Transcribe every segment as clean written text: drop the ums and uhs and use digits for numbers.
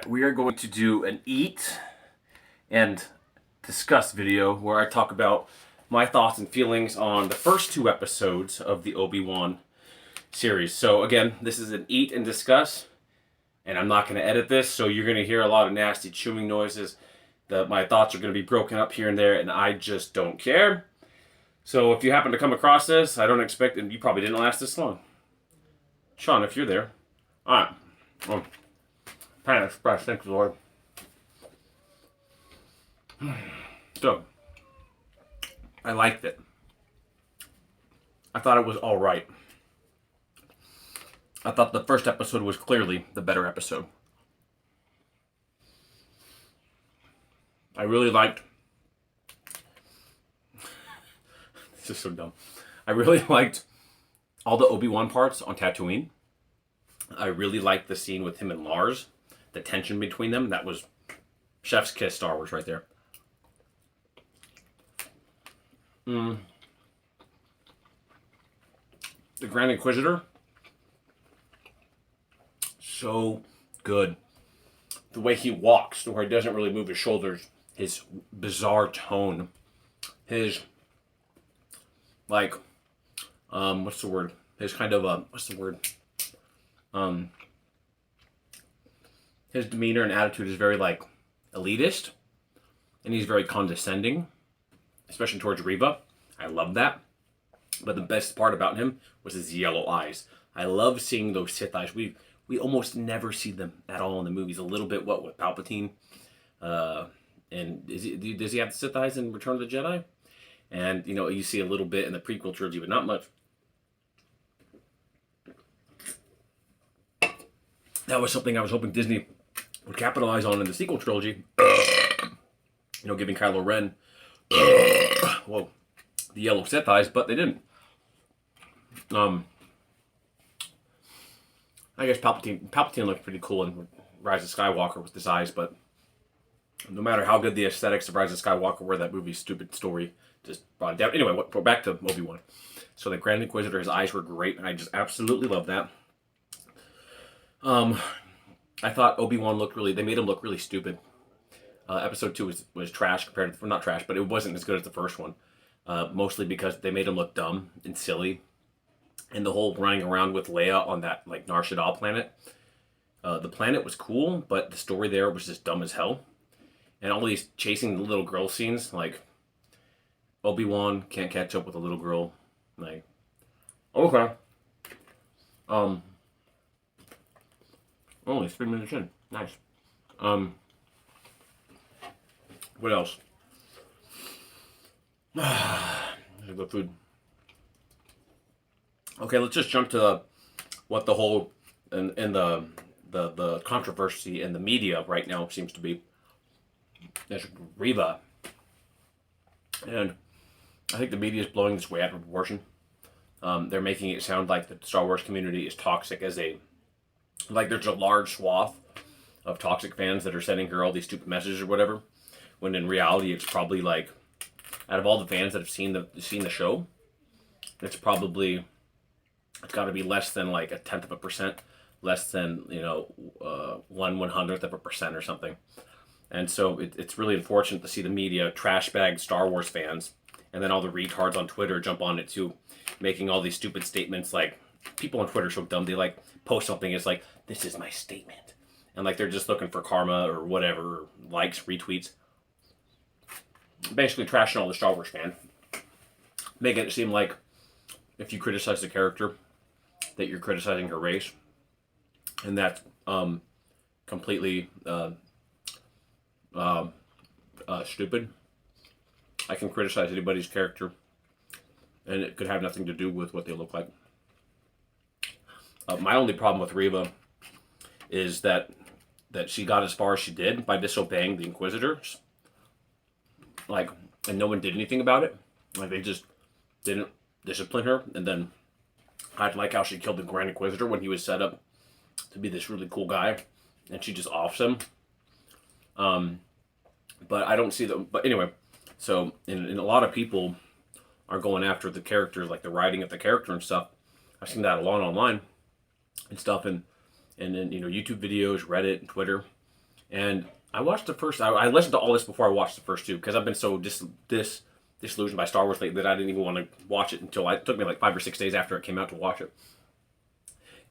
we are going to do an eat and discuss video where I talk about my thoughts and feelings on the first two episodes of the Obi-Wan series. So again, this is an eat and discuss, and I'm not going to edit this, so you're going to hear a lot of nasty chewing noises. My thoughts are going to be broken up here and there, and I just don't care. So if you happen to come across this, I don't expect, and you probably didn't last this long. Sean, if you're there. Alright. Pan Express, thank you, Lord. So, I liked it. I thought it was alright. I thought the first episode was clearly the better episode. I really liked... This is so dumb. I really liked all the Obi-Wan parts on Tatooine. I really liked the scene with him and Lars. The tension between them. That was chef's kiss Star Wars right there. The Grand Inquisitor. So good. The way he walks, where he doesn't really move his shoulders. His bizarre tone. His, like, what's the word? His kind of, what's the word? His demeanor and attitude is very, like, elitist. And he's very condescending. Especially towards Reva. I love that. But the best part about him was his yellow eyes. I love seeing those Sith eyes. We almost never see them at all in the movies. A little bit, what, with Palpatine? And does he have the Sith eyes in Return of the Jedi? And, you know, you see a little bit in the prequel trilogy, but not much. That was something I was hoping Disney would capitalize on in the sequel trilogy. You know, giving Kylo Ren, whoa, the yellow Sith eyes, but they didn't. I guess Palpatine looked pretty cool in Rise of Skywalker with his eyes, but no matter how good the aesthetics of Rise of Skywalker were, that movie's stupid story just brought it down. Anyway, we're back to Obi-Wan. So the Grand Inquisitor, his eyes were great, and I just absolutely love that. I thought Obi-Wan they made him look really stupid. Episode 2 was trash compared to, well, not trash, but it wasn't as good as the first one. Mostly because they made him look dumb and silly. And the whole running around with Leia on that, like, Nar Shaddaa planet. The planet was cool, but the story there was just dumb as hell. And all these chasing the little girl scenes, like, Obi-Wan can't catch up with a little girl. Like, okay. Only 3 minutes in. Nice. What else? Good food. Okay, let's just jump to what the whole and the controversy in the media right now seems to be. There's Reva, and I think the media is blowing this way out of proportion. They're making it sound like the Star Wars community is toxic like there's a large swath of toxic fans that are sending her all these stupid messages or whatever, when in reality it's probably like, out of all the fans that have seen the show, it's got to be less than like 0.1%, less than, you know, 1/100% or something. And so it's really unfortunate to see the media trash bag Star Wars fans, and then all the retards on Twitter jump on it too, making all these stupid statements. Like, people on Twitter are so dumb, they like post something, it's like, this is my statement. And like they're just looking for karma or whatever, or likes, retweets. Basically trashing all the Star Wars fan. Making it seem like if you criticize the character, that you're criticizing her race. And that's completely stupid. I can criticize anybody's character, and it could have nothing to do with what they look like. My only problem with Reva is that she got as far as she did by disobeying the Inquisitors. Like, and no one did anything about it. Like, they just didn't discipline her. And then I like how she killed the Grand Inquisitor when he was set up to be this really cool guy, and she just offs him. But I don't see them. But anyway, so and a lot of people are going after the characters, like the writing of the character and stuff. I've seen that a lot online and stuff, and then, you know, YouTube videos, Reddit, and Twitter. And I watched the first. I listened to all this before I watched the first two because I've been so disillusioned by Star Wars lately that I didn't even want to watch it until it took me like 5 or 6 days after it came out to watch it.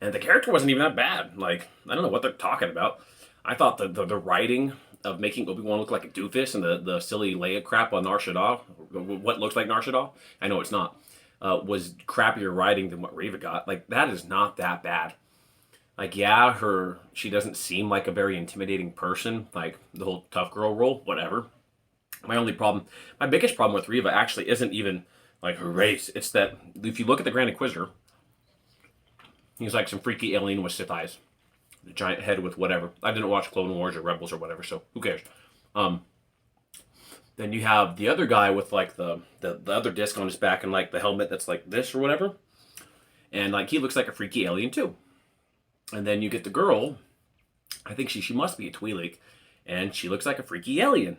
And the character wasn't even that bad. Like, I don't know what they're talking about. I thought the writing of making Obi-Wan look like a doofus and the silly Leia crap on Nar Shaddaa, what looks like Nar Shaddaa, I know it's not, was crappier writing than what Reva got. Like, that is not that bad. Like, yeah, she doesn't seem like a very intimidating person, like the whole tough girl role, whatever. My biggest problem with Reva actually isn't even like her race. It's that if you look at the Grand Inquisitor, he's like some freaky alien with Sith eyes, a giant head with whatever. I didn't watch Clone Wars or Rebels or whatever, so who cares? Then you have the other guy with like the other disc on his back and like the helmet that's like this or whatever, and like he looks like a freaky alien too. And then you get the girl, I think she must be a Twi'lek, and she looks like a freaky alien.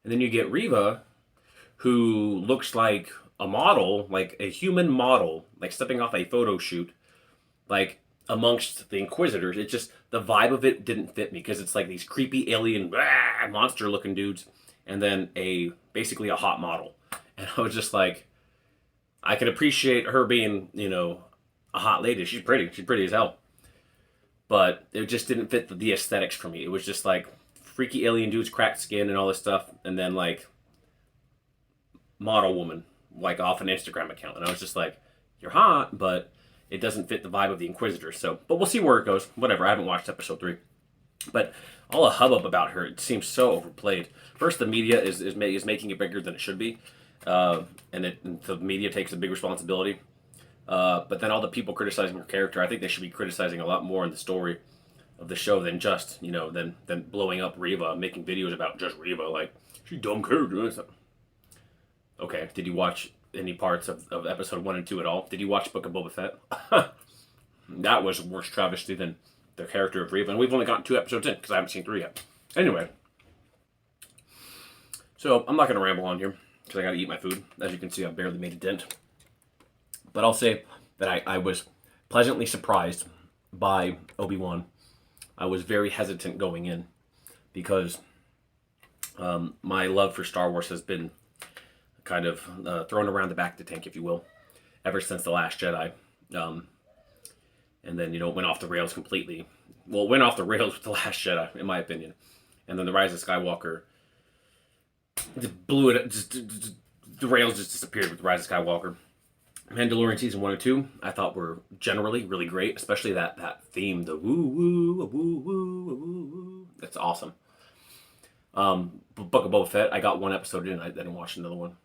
And then you get Reva, who looks like a model, like a human model, like stepping off a photo shoot, like amongst the Inquisitors. It just, the vibe of it didn't fit me because it's like these creepy alien monster looking dudes and then basically a hot model. And I was just like, I can appreciate her being, a hot lady. She's pretty as hell. But it just didn't fit the aesthetics for me. It was just like freaky alien dudes, cracked skin and all this stuff, and then like model woman, like off an Instagram account. And I was just like, you're hot, but it doesn't fit the vibe of the Inquisitors. So, but we'll see where it goes. Whatever. I haven't watched episode 3. But all the hubbub about her, it seems so overplayed. First, the media is making it bigger than it should be, and the media takes a big responsibility. But then all the people criticizing her character, I think they should be criticizing a lot more in the story of the show than just, than blowing up Reva, making videos about just Reva, like, she's a dumb character. Okay, did you watch any parts of episode 1 and 2 at all? Did you watch Book of Boba Fett? That was a worse travesty than the character of Reva, and we've only gotten 2 episodes in, because I haven't seen 3 yet. Anyway, so I'm not going to ramble on here, because I got to eat my food. As you can see, I've barely made a dent. But I'll say that I was pleasantly surprised by Obi-Wan. I was very hesitant going in because my love for Star Wars has been kind of thrown around the back of the tank, if you will, ever since The Last Jedi. And then, it went off the rails completely. Well, it went off the rails with The Last Jedi, in my opinion. And then The Rise of Skywalker just blew it. The rails just disappeared with The Rise of Skywalker. Mandalorian season 1 and 2, I thought were generally really great, especially that theme, the woo woo woo woo woo woo. That's awesome. Book of Boba Fett, I got 1 episode in, I didn't watch another one.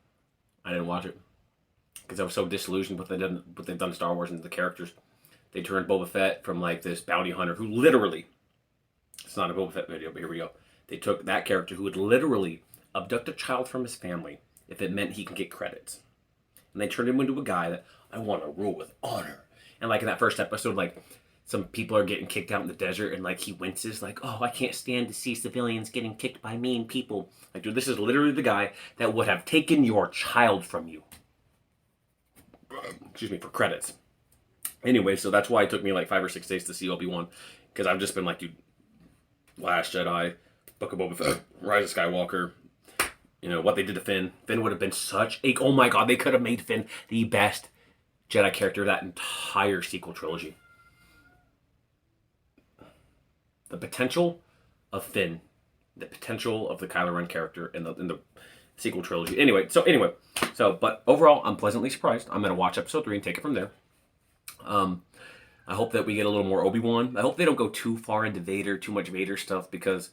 I didn't watch it because I was so disillusioned with what they've done to Star Wars and the characters. They turned Boba Fett from like this bounty hunter who literally, it's not a Boba Fett video, but here we go. They took that character who would literally abduct a child from his family if it meant he can get credits. And they turned him into a guy that, I want to rule with honor. And like in that first episode, like some people are getting kicked out in the desert and like he winces like, oh, I can't stand to see civilians getting kicked by mean people. Like, dude, this is literally the guy that would have taken your child from you. Excuse me, for credits. Anyway, so that's why it took me like 5 or 6 days to see Obi-Wan. Because I've just been like, dude, Last Jedi, Book of Boba Fett, Rise of Skywalker, what they did to Finn. Finn would have been oh my god, they could have made Finn the best Jedi character of that entire sequel trilogy. The potential of Finn, the potential of the Kylo Ren character in the sequel trilogy. Anyway, but overall, I'm pleasantly surprised. I'm going to watch episode 3 and take it from there. I hope that we get a little more Obi-Wan. I hope they don't go too far into Vader, too much Vader stuff, because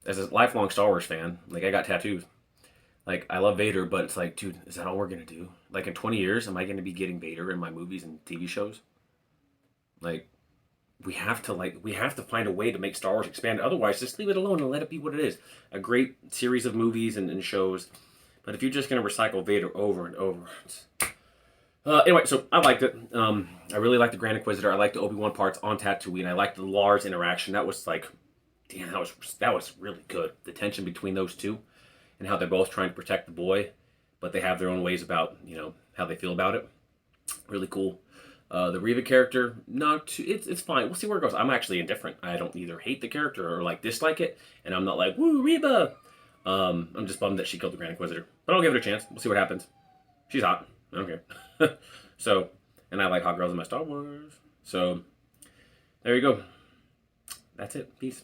as a lifelong Star Wars fan, like, I got tattoos. Like, I love Vader, but it's like, dude, is that all we're going to do? Like, in 20 years, am I going to be getting Vader in my movies and TV shows? Like, we have to find a way to make Star Wars expand. Otherwise, just leave it alone and let it be what it is. A great series of movies and shows. But if you're just going to recycle Vader over and over... anyway, so I liked it. I really liked the Grand Inquisitor. I liked the Obi-Wan parts on Tatooine. I liked the Lars interaction. That was like... Damn, that was really good. The tension between those two. And how they're both trying to protect the boy. But they have their own ways about, how they feel about it. Really cool. The Reva character, not too, it's fine. We'll see where it goes. I'm actually indifferent. I don't either hate the character or like dislike it, and I'm not like woo Reva. I'm just bummed that she killed the Grand Inquisitor, but I'll give it a chance. We'll see what happens. She's hot. I don't care. So, and I like hot girls in my Star Wars. So, there you go. That's it. Peace.